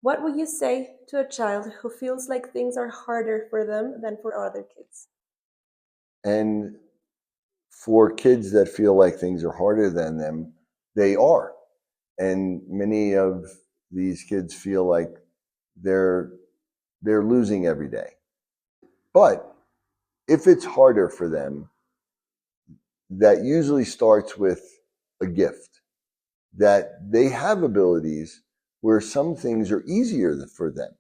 What would you say to a child who feels like things are harder for them than for other kids? And for kids that feel like things are harder than them, they are. And many of these kids feel like they're they're losing every day. But if it's harder for them, that usually starts with a gift that they have abilities where some things are easier for them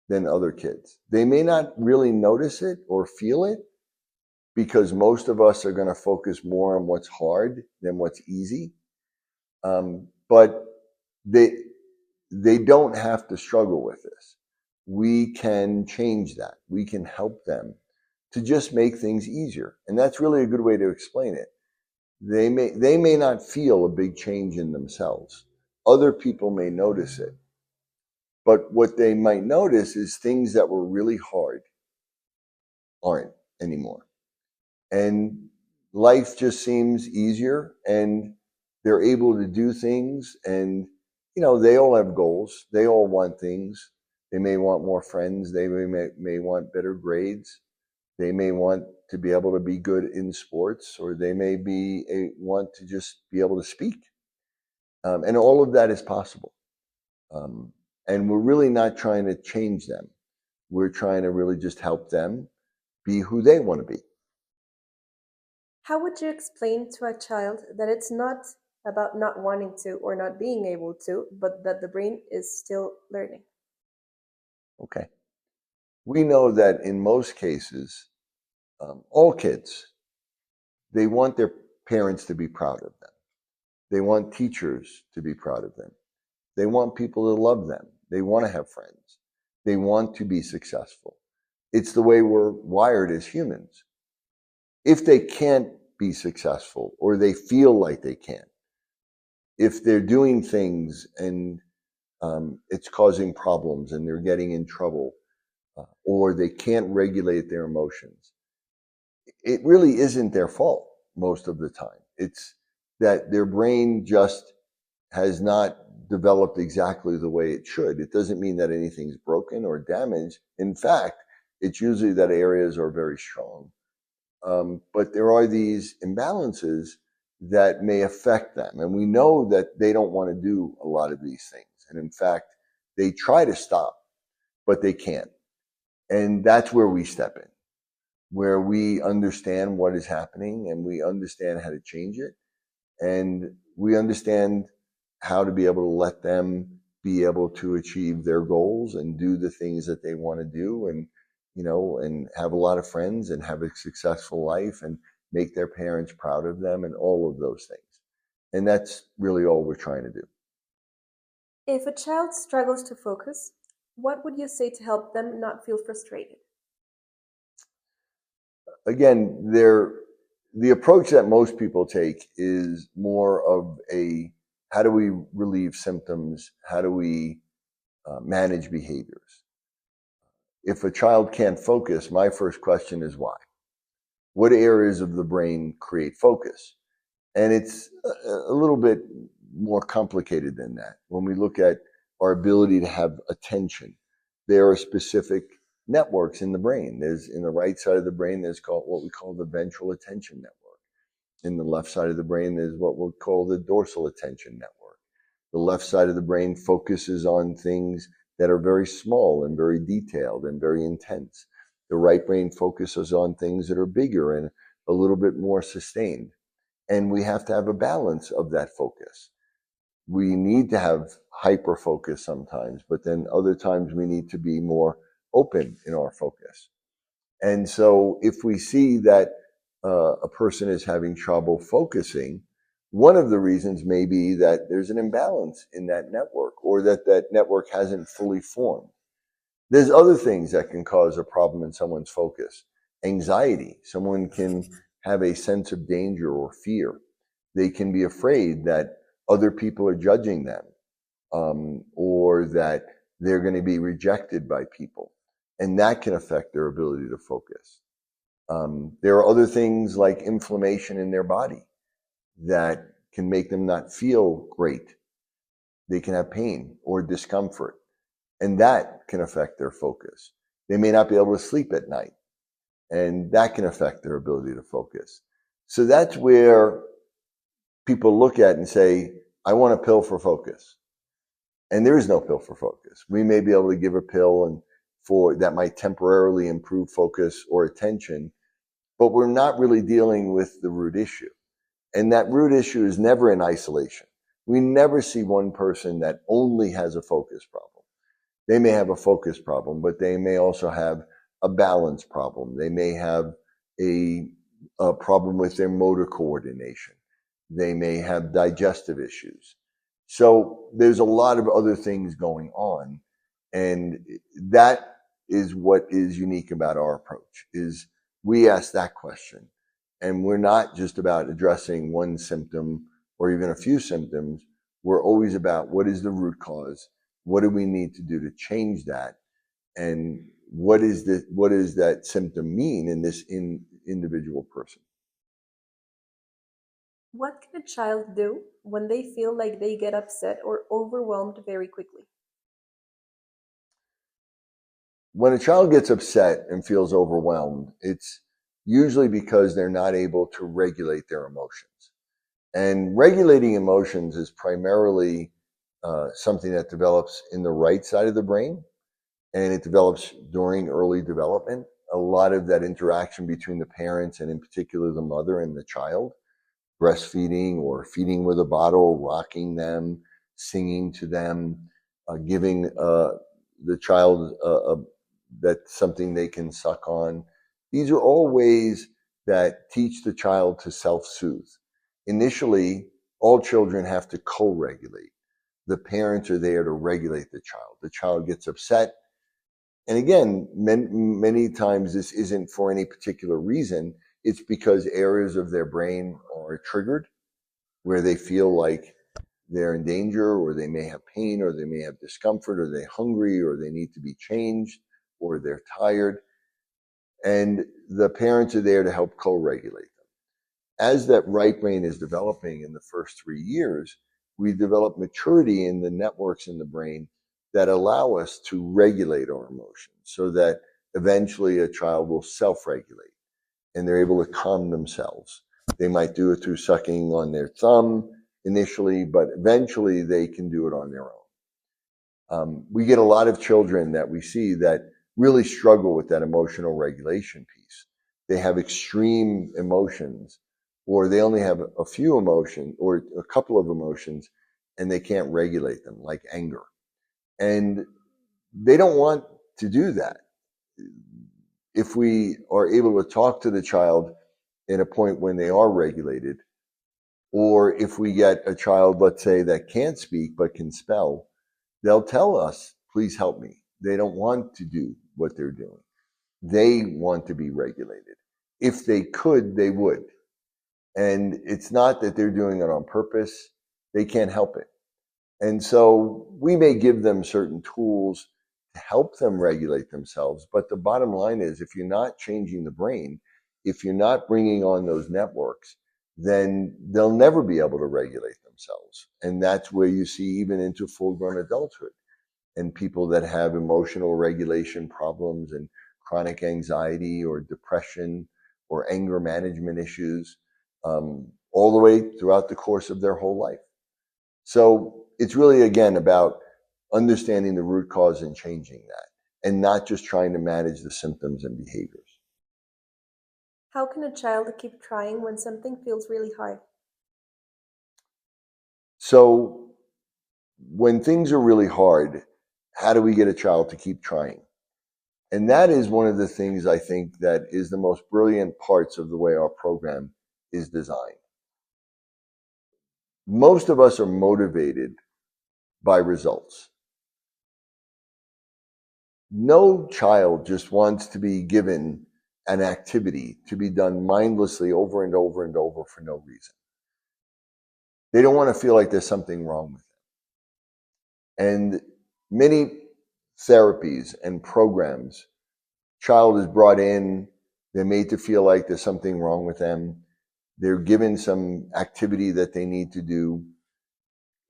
than other kids. They may not really notice it or feel it because most of us are going to focus more on what's hard than what's easy. But they they don't have to struggle with this. We can change that. We can help them to just make things easier. And that's really a good way to explain it. They may not feel a big change in themselves. Other people may notice it. But what they might notice is things that were really hard aren't anymore. And life just seems easier and they're able to do things. And they all have goals. They all want things. They may want more friends. They may want better grades. They may want to be able to be good in sports, or they may want to just be able to speak. And all of that is possible. And we're really not trying to change them. We're trying to really just help them be who they want to be. How would you explain to a child that it's not about not wanting to or not being able to, but that the brain is still learning? Okay. We know that in most cases, all kids, they want their parents to be proud of them. They want teachers to be proud of them. They want people to love them. They want to have friends. They want to be successful. It's the way we're wired as humans. If they can't be successful or they feel like they can't, if they're doing things and it's causing problems and they're getting in trouble, or they can't regulate their emotions, it really isn't their fault most of the time. It's that their brain just has not developed exactly the way it should. It doesn't mean that anything's broken or damaged. In fact, it's usually that areas are very strong. But there are these imbalances that may affect them. And we know that they don't want to do a lot of these things. And in fact, they try to stop, but they can't. And that's where we step in, where we understand what is happening and we understand how to change it. And we understand how to be able to let them be able to achieve their goals and do the things that they want to do, and have a lot of friends and have a successful life and make their parents proud of them and all of those things. And that's really all we're trying to do. If a child struggles to focus, what would you say to help them not feel frustrated? Again, the approach that most people take is more of a how do we relieve symptoms? How do we manage behaviors? If a child can't focus, my first question is why? What areas of the brain create focus? And it's a little bit more complicated than that. When we look at our ability to have attention, there are specific networks in the brain. There's in the right side of the brain, there's what we call the ventral attention network. In the left side of the brain, there's what we'll call the dorsal attention network. The left side of the brain focuses on things that are very small and very detailed and very intense. The right brain focuses on things that are bigger and a little bit more sustained. And we have to have a balance of that focus. We need to have hyper focus sometimes, but then other times we need to be more open in our focus. And so if we see that a person is having trouble focusing, one of the reasons may be that there's an imbalance in that network or that network hasn't fully formed. There's other things that can cause a problem in someone's focus. Anxiety. Someone can have a sense of danger or fear. They can be afraid that other people are judging them, or that they're going to be rejected by people. And that can affect their ability to focus. There are other things like inflammation in their body that can make them not feel great. They can have pain or discomfort. and that can affect their focus. They may not be able to sleep at night, and that can affect their ability to focus. So that's where people look at and say, I want a pill for focus. And there is no pill for focus. We may be able to give a pill and for that might temporarily improve focus or attention, but we're not really dealing with the root issue. And that root issue is never in isolation. We never see one person that only has a focus problem. They may have a focus problem, but they may also have a balance problem. They may have a problem with their motor coordination. They may have digestive issues. So there's a lot of other things going on. And that is what is unique about our approach, is we ask that question. And we're not just about addressing one symptom or even a few symptoms. We're always about what is the root cause? What do we need to do to change that? And what does that symptom mean in this individual person? What can a child do when they feel like they get upset or overwhelmed very quickly? When a child gets upset and feels overwhelmed, it's usually because they're not able to regulate their emotions. And regulating emotions is primarily something that develops in the right side of the brain, and it develops during early development. A lot of that interaction between the parents, and in particular the mother and the child, breastfeeding or feeding with a bottle, rocking them, singing to them, giving the child that's something they can suck on. These are all ways that teach the child to self-soothe. Initially, all children have to co-regulate. The parents are there to regulate the child. The child gets upset. And again, many times this isn't for any particular reason. It's because areas of their brain are triggered where they feel like they're in danger, or they may have pain, or they may have discomfort, or they're hungry, or they need to be changed, or they're tired. And the parents are there to help co-regulate them. As that right brain is developing in the first 3 years, we develop maturity in the networks in the brain that allow us to regulate our emotions, so that eventually a child will self-regulate and they're able to calm themselves. They might do it through sucking on their thumb initially, but eventually they can do it on their own. We get a lot of children that we see that really struggle with that emotional regulation piece. They have extreme emotions, or they only have a few emotions or a couple of emotions, and they can't regulate them, like anger. And they don't want to do that. If we are able to talk to the child in a point when they are regulated, or if we get a child, let's say, that can't speak but can spell, they'll tell us, please help me. They don't want to do what they're doing. They want to be regulated. If they could, they would. And it's not that they're doing it on purpose. They can't help it. And so we may give them certain tools to help them regulate themselves. But the bottom line is, if you're not changing the brain, if you're not bringing on those networks, then they'll never be able to regulate themselves. And that's where you see even into full-grown adulthood, and people that have emotional regulation problems and chronic anxiety or depression or anger management issues, all the way throughout the course of their whole life. So it's really, again, about understanding the root cause and changing that, and not just trying to manage the symptoms and behaviors. How can a child keep trying when something feels really hard? So when things are really hard, how do we get a child to keep trying? And that is one of the things I think that is the most brilliant parts of the way our program is designed. Most of us are motivated by results. No child just wants to be given an activity to be done mindlessly over and over and over for no reason. They don't want to feel like there's something wrong with them. And many therapies and programs, child is brought in, they're made to feel like there's something wrong with them. They're given some activity that they need to do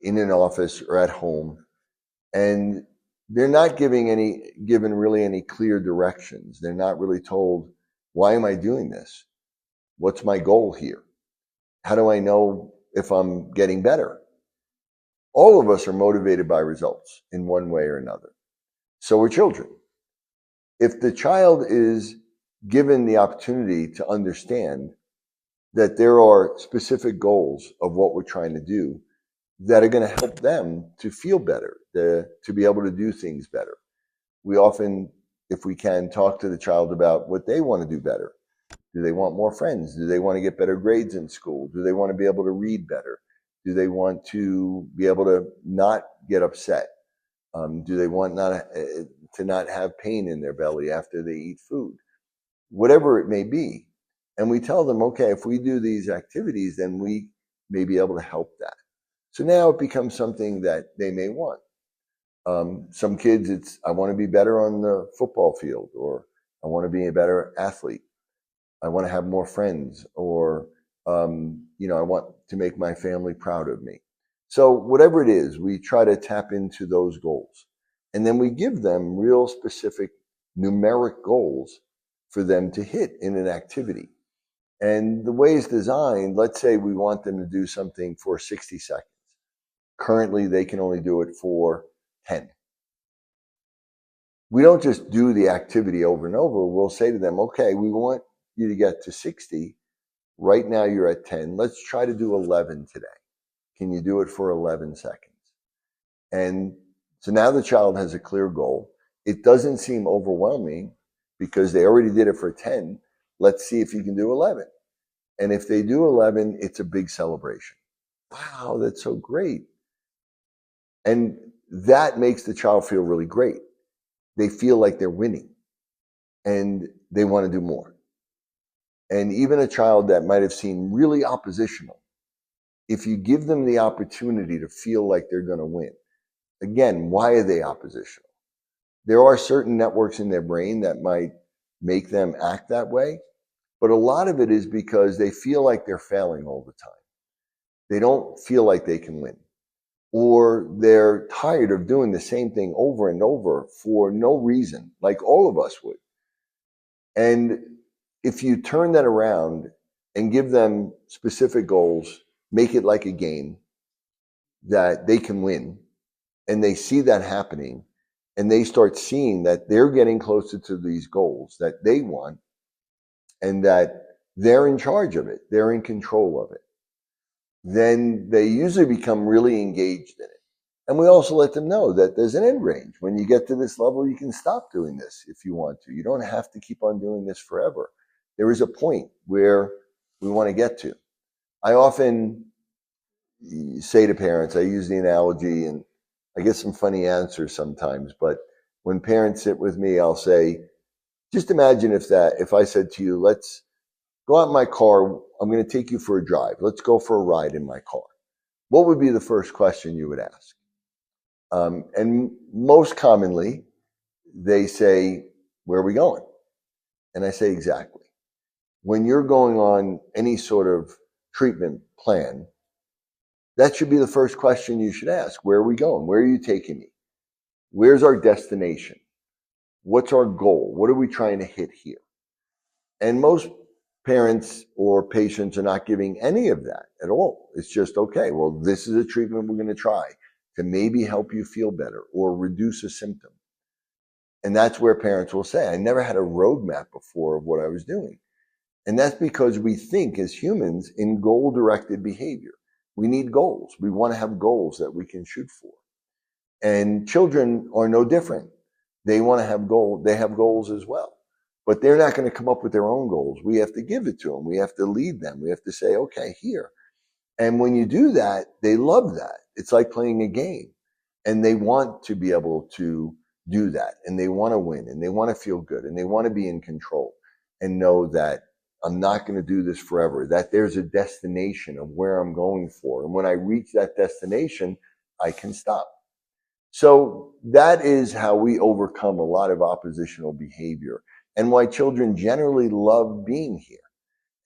in an office or at home. And they're not given really any clear directions. They're not really told, why am I doing this? What's my goal here? How do I know if I'm getting better? All of us are motivated by results in one way or another. So are children. If the child is given the opportunity to understand that there are specific goals of what we're trying to do that are going to help them to feel better, to be able to do things better. We often, if we can, talk to the child about what they want to do better. Do they want more friends? Do they want to get better grades in school? Do they want to be able to read better? Do they want to be able to not get upset? Do they want to not have pain in their belly after they eat food? Whatever it may be. And we tell them, okay, if we do these activities, then we may be able to help that. So now it becomes something that they may want. Some kids, it's, I want to be better on the football field, or I want to be a better athlete. I want to have more friends, or, I want to make my family proud of me. So whatever it is, we try to tap into those goals. And then we give them real specific numeric goals for them to hit in an activity. And the way it's designed, let's say we want them to do something for 60 seconds. Currently, they can only do it for 10. We don't just do the activity over and over. We'll say to them, okay, we want you to get to 60. Right now you're at 10. Let's try to do 11 today. Can you do it for 11 seconds? And so now the child has a clear goal. It doesn't seem overwhelming because they already did it for 10. Let's see if you can do 11. And if they do 11, it's a big celebration. Wow, that's so great. And that makes the child feel really great. They feel like they're winning and they want to do more. And even a child that might have seemed really oppositional, if you give them the opportunity to feel like they're going to win, again, why are they oppositional? There are certain networks in their brain that might make them act that way, but a lot of it is because they feel like they're failing all the time. They don't feel like they can win, or they're tired of doing the same thing over and over for no reason, like all of us would. And if you turn that around and give them specific goals, make it like a game that they can win, and they see that happening, and they start seeing that they're getting closer to these goals that they want, and that they're in charge of it, they're in control of it, then they usually become really engaged in it. And we also let them know that there's an end range. When you get to this level, you can stop doing this if you want to. You don't have to keep on doing this forever. There is a point where we want to get to. I often say to parents, I use the analogy, and I get some funny answers sometimes, but when parents sit with me, I'll say, just imagine if I said to you, let's go out in my car, I'm going to take you for a drive. Let's go for a ride in my car. What would be the first question you would ask? And most commonly, they say, where are we going? And I say, exactly. When you're going on any sort of treatment plan, that should be the first question you should ask. Where are we going? Where are you taking me? Where's our destination? What's our goal? What are we trying to hit here? And most parents or patients are not giving any of that at all. It's just, okay, well, this is a treatment we're going to try to maybe help you feel better or reduce a symptom. And that's where parents will say, I never had a roadmap before of what I was doing. And that's because we think as humans in goal-directed behavior. We need goals. We want to have goals that we can shoot for. And children are no different. They want to have goals. They have goals as well. But they're not going to come up with their own goals. We have to give it to them. We have to lead them. We have to say, okay, here. And when you do that, they love that. It's like playing a game. And they want to be able to do that. And they want to win. And they want to feel good. And they want to be in control and know that I'm not going to do this forever, that there's a destination of where I'm going for. And when I reach that destination, I can stop. So that is how we overcome a lot of oppositional behavior and why children generally love being here.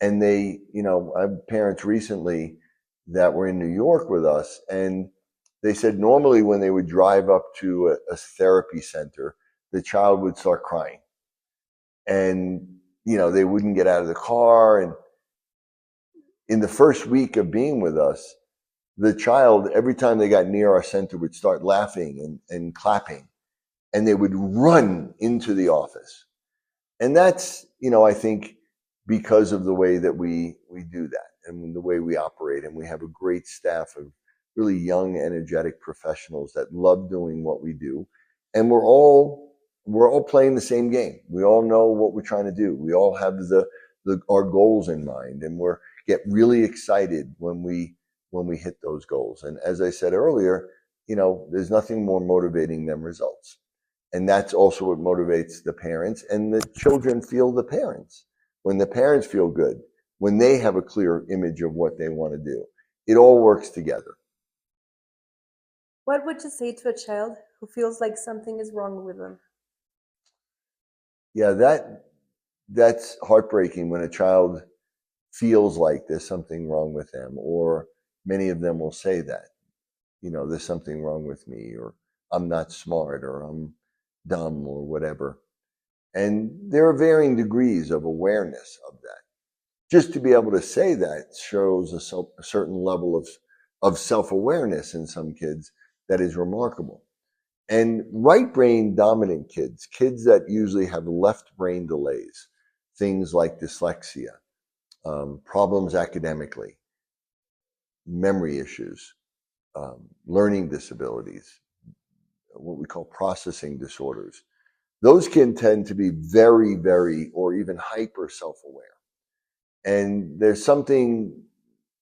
And they, I have parents recently that were in New York with us, and They said normally when they would drive up to a therapy center, the child would start crying. And, they wouldn't get out of the car. And in the first week of being with us, the child, every time they got near our center, would start laughing and clapping. And they would run into the office. And that's, I think because of the way that we do that and the way we operate. And we have a great staff of really young, energetic professionals that love doing what we do. And we're all playing the same game. We all know what we're trying to do. We all have our goals in mind, and we get really excited when we hit those goals. And as I said earlier, there's nothing more motivating than results. And that's also what motivates the parents, and the children feel the parents. When the parents feel good, when they have a clear image of what they want to do, it all works together. What would you say to a child who feels like something is wrong with them? Yeah, that's heartbreaking when a child feels like there's something wrong with them, or many of them will say that, there's something wrong with me, or I'm not smart, or I'm dumb, or whatever. And there are varying degrees of awareness of that. Just to be able to say that shows a certain level of self-awareness in some kids that is remarkable. And right brain dominant kids that usually have left brain delays, things like dyslexia, problems academically, memory issues, learning disabilities, what we call processing disorders, those can tend to be very, very, or even hyper self-aware. And there's something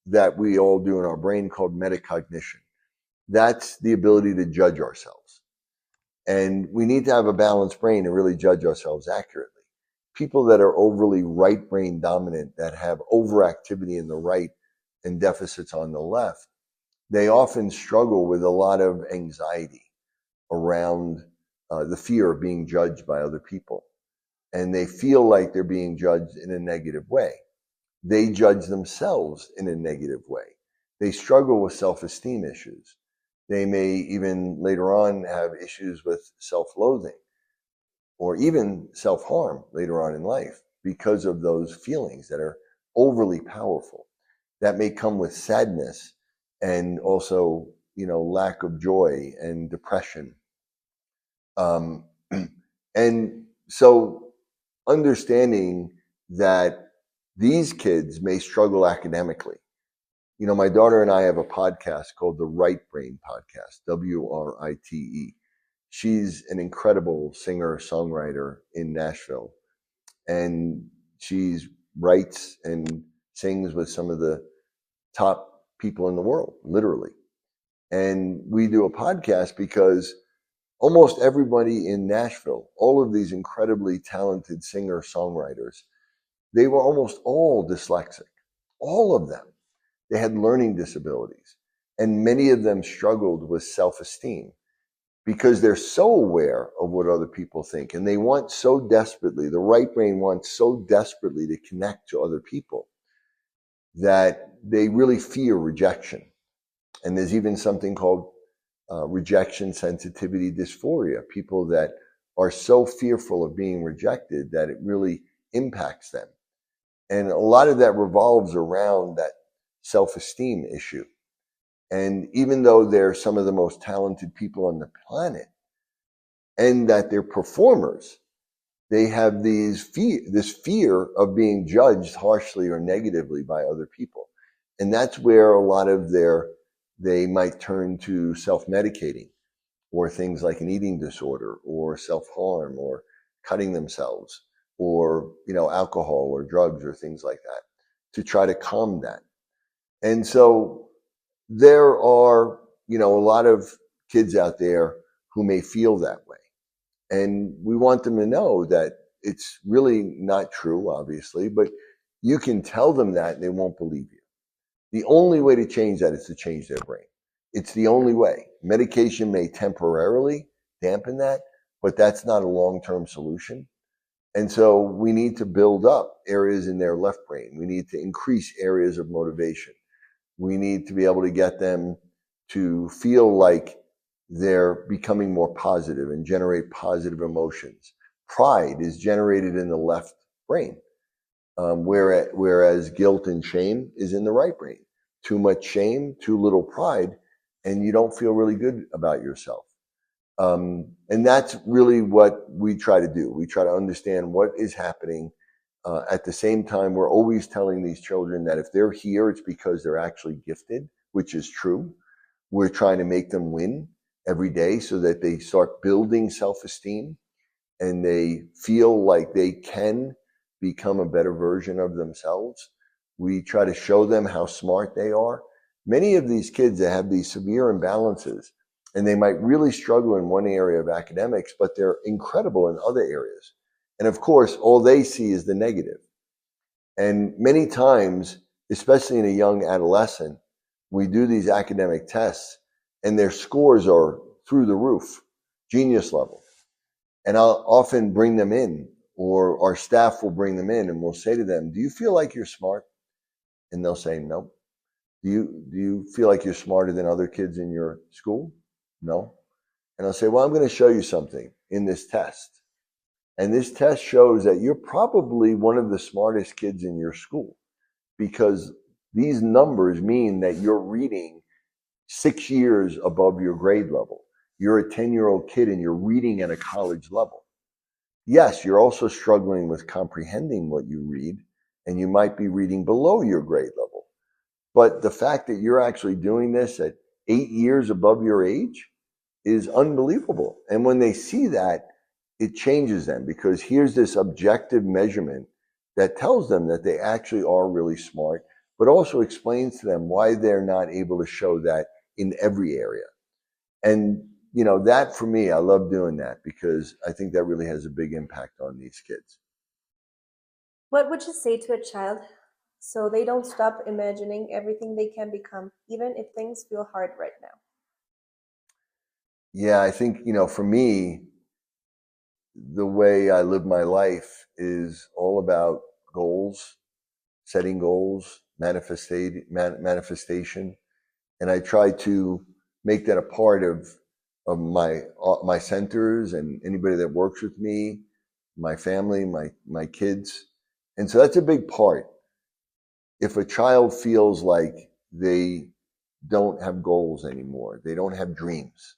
that we all do in our brain called metacognition. That's the ability to judge ourselves. And we need to have a balanced brain to really judge ourselves accurately. People that are overly right brain dominant, that have overactivity in the right and deficits on the left, they often struggle with a lot of anxiety around the fear of being judged by other people. And they feel like they're being judged in a negative way. They judge themselves in a negative way. They struggle with self-esteem issues. They may even later on have issues with self-loathing or even self-harm later on in life because of those feelings that are overly powerful. That may come with sadness and also, lack of joy and depression. And so understanding that these kids may struggle academically. My daughter and I have a podcast called the Right Brain Podcast, WRITE. She's an incredible singer-songwriter in Nashville. And she writes and sings with some of the top people in the world, literally. And we do a podcast because almost everybody in Nashville, all of these incredibly talented singer-songwriters, they were almost all dyslexic, all of them. They had learning disabilities, and many of them struggled with self-esteem because they're so aware of what other people think, and they want so desperately, the right brain wants so desperately to connect to other people that they really fear rejection. And there's even something called rejection sensitivity dysphoria, people that are so fearful of being rejected that it really impacts them. And a lot of that revolves around that self-esteem issue. And even though they're some of the most talented people on the planet and that they're performers, they have this fear of being judged harshly or negatively by other people. And that's where a lot of they might turn to self-medicating or things like an eating disorder or self-harm or cutting themselves or, alcohol or drugs or things like that to try to calm that. And so there are, a lot of kids out there who may feel that way. And we want them to know that it's really not true, obviously, but you can tell them that and they won't believe you. The only way to change that is to change their brain. It's the only way. Medication may temporarily dampen that, but that's not a long-term solution. And so we need to build up areas in their left brain. We need to increase areas of motivation. We need to be able to get them to feel like they're becoming more positive and generate positive emotions. Pride is generated in the left brain, whereas guilt and shame is in the right brain. Too much shame, too little pride, and you don't feel really good about yourself. And that's really what we try to do. We try to understand what is happening. At the same time, we're always telling these children that if they're here, it's because they're actually gifted, which is true. We're trying to make them win every day so that they start building self-esteem and they feel like they can become a better version of themselves. We try to show them how smart they are. Many of these kids that have these severe imbalances, and they might really struggle in one area of academics, but they're incredible in other areas. And of course, all they see is the negative. And many times, especially in a young adolescent, we do these academic tests and their scores are through the roof, genius level. And I'll often bring them in, or our staff will bring them in and we'll say to them, do you feel like you're smart? And they'll say, no. Do you feel like you're smarter than other kids in your school? No. And I'll say, well, I'm going to show you something in this test. And this test shows that you're probably one of the smartest kids in your school, because these numbers mean that you're reading 6 years above your grade level. You're a 10-year-old kid and you're reading at a college level. Yes, you're also struggling with comprehending what you read, and you might be reading below your grade level. But the fact that you're actually doing this at 8 years above your age is unbelievable. And when they see that, it changes them, because here's this objective measurement that tells them that they actually are really smart, but also explains to them why they're not able to show that in every area. And, you know, that for me, I love doing that because I think that really has a big impact on these kids. What would you say to a child so they don't stop imagining everything they can become, even if things feel hard right now? Yeah, I think, you know, for me, the way I live my life is all about goals, setting goals, manifestation, and I try to make that a part of my centers and anybody that works with me, my family, my kids, and so that's a big part. If a child feels like they don't have goals anymore, they don't have dreams,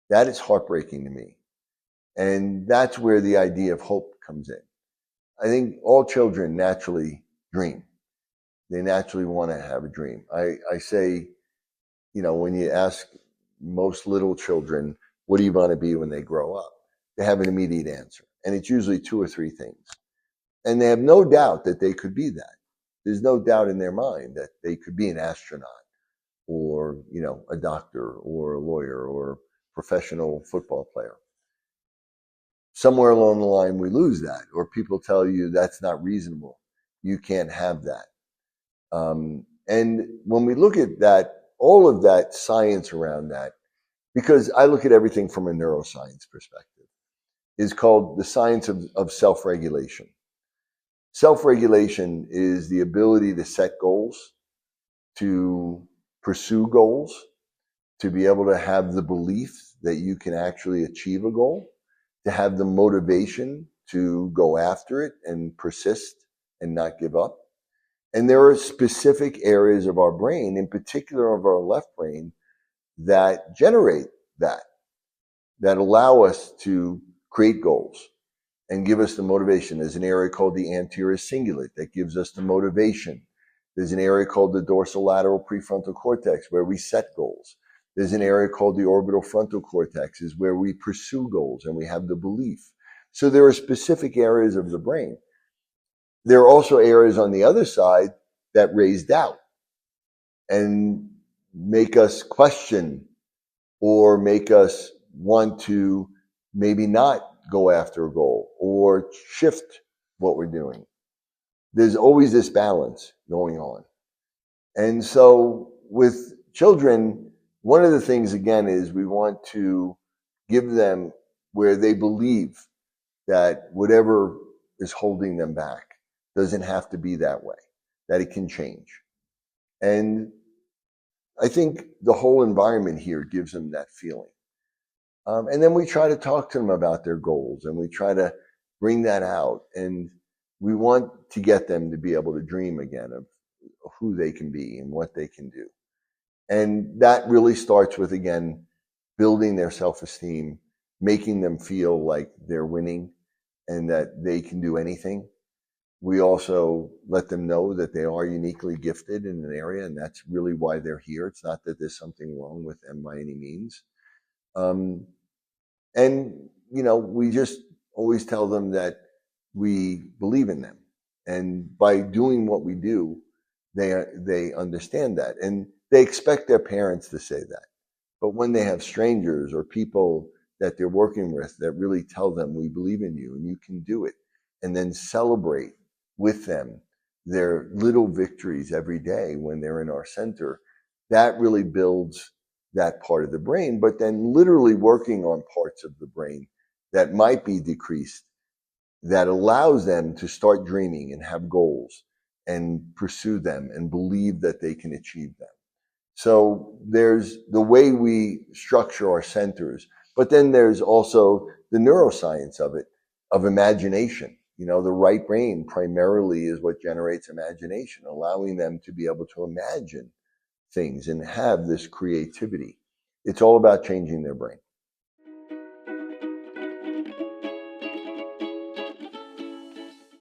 that is heartbreaking to me. And that's where the idea of hope comes in. I think all children naturally dream. They naturally want to have a dream. I say, you know, when you ask most little children, what do you want to be when they grow up? They have an immediate answer. And it's usually 2 or 3 things. And they have no doubt that they could be that. There's no doubt in their mind that they could be an astronaut or, you know, a doctor or a lawyer or a professional football player. Somewhere along the line, we lose that, or people tell you that's not reasonable. You can't have that. And when we look at that, all of that science around that, because I look at everything from a neuroscience perspective, is called the science of self-regulation. Self-regulation is the ability to set goals, to pursue goals, to be able to have the belief that you can actually achieve a goal, to have the motivation to go after it and persist and not give up. And there are specific areas of our brain, in particular of our left brain, that generate that allow us to create goals and give us the motivation. There's an area called the anterior cingulate that gives us the motivation. There's an area called the dorsolateral prefrontal cortex where we set goals. There's an area called the orbital frontal cortex is where we pursue goals and we have the belief. So there are specific areas of the brain. There are also areas on the other side that raise doubt and make us question or make us want to maybe not go after a goal or shift what we're doing. There's always this balance going on. And so with children, one of the things, again, is we want to give them where they believe that whatever is holding them back doesn't have to be that way, that it can change. And I think the whole environment here gives them that feeling. And then we try to talk to them about their goals and we try to bring that out. And we want to get them to be able to dream again of who they can be and what they can do. And that really starts with, again, building their self-esteem, making them feel like they're winning and that they can do anything. We also let them know that they are uniquely gifted in an area, and that's really why they're here. It's not that there's something wrong with them by any means. And, we just always tell them that we believe in them. And by doing what we do, they understand that. And they expect their parents to say that. But when they have strangers or people that they're working with that really tell them, we believe in you and you can do it, and then celebrate with them their little victories every day when they're in our center, that really builds that part of the brain. But then literally working on parts of the brain that might be decreased, that allows them to start dreaming and have goals and pursue them and believe that they can achieve them. So there's the way we structure our centers, but then there's also the neuroscience of it, of imagination. The right brain primarily is what generates imagination, allowing them to be able to imagine things and have this creativity. It's all about changing their brain.